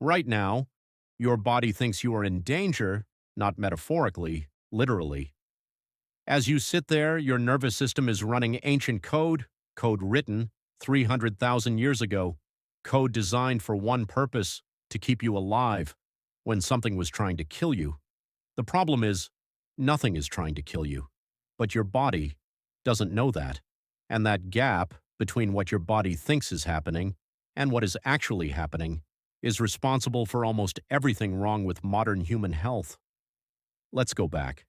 Right now, your body thinks you are in danger, not metaphorically, literally. As you sit there, your nervous system is running ancient code, code written 300,000 years ago, code designed for one purpose, to keep you alive when something was trying to kill you. The problem is, nothing is trying to kill you, but your body doesn't know that. And that gap between what your body thinks is happening and what is actually happening is responsible for almost everything wrong with modern human health. Let's go back.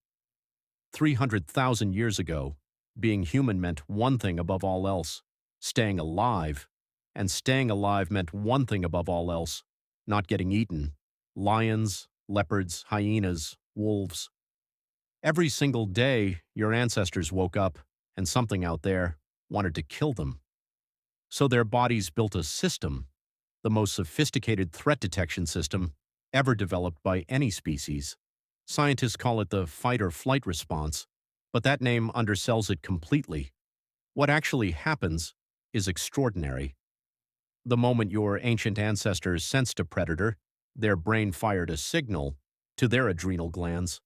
300,000 years ago, being human meant one thing above all else, staying alive. And staying alive meant one thing above all else, not getting eaten. Lions, leopards, hyenas, wolves. Every single day, your ancestors woke up and something out there wanted to kill them. So their bodies built a system, the most sophisticated threat detection system ever developed by any species. Scientists call it the fight or flight response, but that name undersells it completely. What actually happens is extraordinary. The moment your ancient ancestors sensed a predator, their brain fired a signal to their adrenal glands.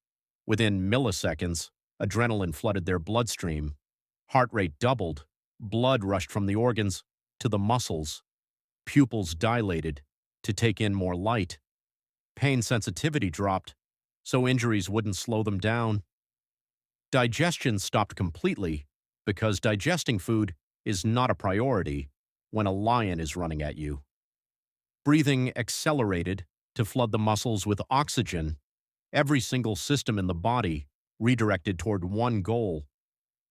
Within milliseconds, adrenaline flooded their bloodstream. Heart rate doubled, blood rushed from the organs to the muscles, pupils dilated to take in more light. Pain sensitivity dropped, so injuries wouldn't slow them down. Digestion stopped completely because digesting food is not a priority when a lion is running at you. Breathing accelerated to flood the muscles with oxygen. Every single system in the body redirected toward one goal: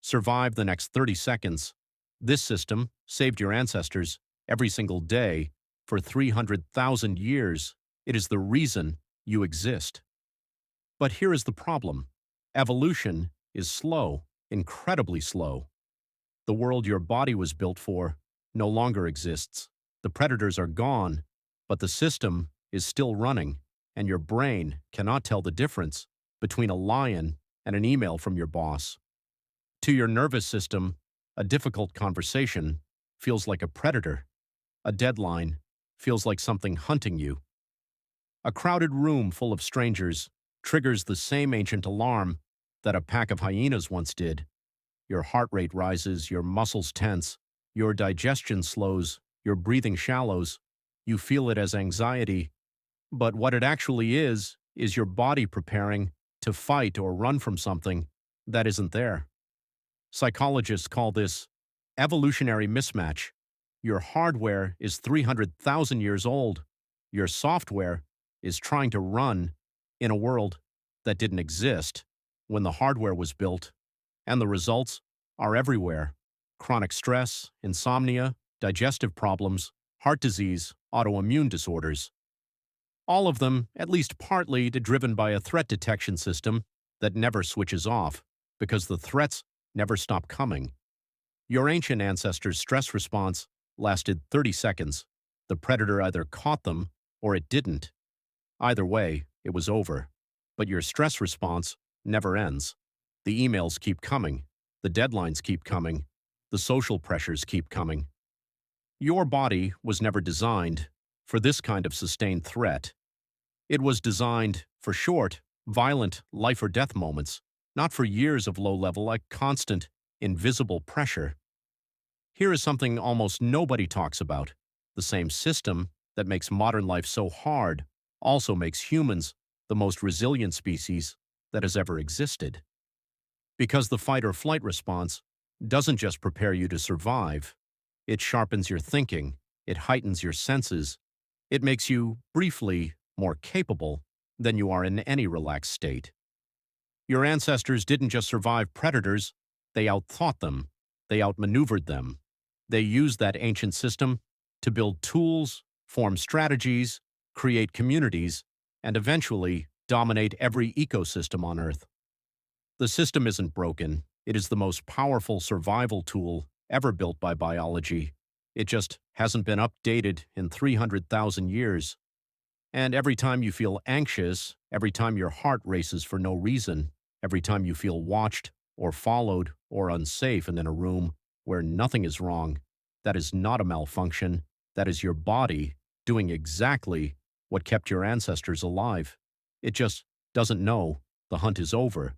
survive the next 30 seconds. This system saved your ancestors every single day for 300,000 years. It is the reason you exist. But here is the problem. Evolution is slow, incredibly slow. The world your body was built for no longer exists. The predators are gone, but the system is still running, and your brain cannot tell the difference between a lion and an email from your boss. To your nervous system, a difficult conversation feels like a predator. A deadline feels like something hunting you. A crowded room full of strangers triggers the same ancient alarm that a pack of hyenas once did. Your heart rate rises, your muscles tense, your digestion slows, your breathing shallows. You feel it as anxiety, but what it actually is your body preparing to fight or run from something that isn't there. Psychologists call this evolutionary mismatch. Your hardware is 300,000 years old. Your software is trying to run in a world that didn't exist when the hardware was built, and the results are everywhere. Chronic stress, insomnia, digestive problems, heart disease, autoimmune disorders. All of them, at least partly, driven by a threat detection system that never switches off, because the threats never stop coming. Your ancient ancestors' stress response lasted 30 seconds. The predator either caught them or it didn't. Either way, it was over. But your stress response never ends. The emails keep coming. The deadlines keep coming. The social pressures keep coming. Your body was never designed for this kind of sustained threat. It was designed for short, violent life-or-death moments, not for years of low-level, constant, invisible pressure. Here is something almost nobody talks about. The same system that makes modern life so hard also makes humans the most resilient species that has ever existed. Because the fight-or-flight response doesn't just prepare you to survive. It sharpens your thinking. It heightens your senses. It makes you, briefly, more capable than you are in any relaxed state. Your ancestors didn't just survive predators, they outthought them. They outmaneuvered them. They used that ancient system to build tools, form strategies, create communities, and eventually dominate every ecosystem on Earth. The system isn't broken. It is the most powerful survival tool ever built by biology. It just hasn't been updated in 300,000 years. And every time you feel anxious, every time your heart races for no reason, every time you feel watched or followed or unsafe and in a room where nothing is wrong, that is not a malfunction. That is your body doing exactly what kept your ancestors alive. It just doesn't know the hunt is over.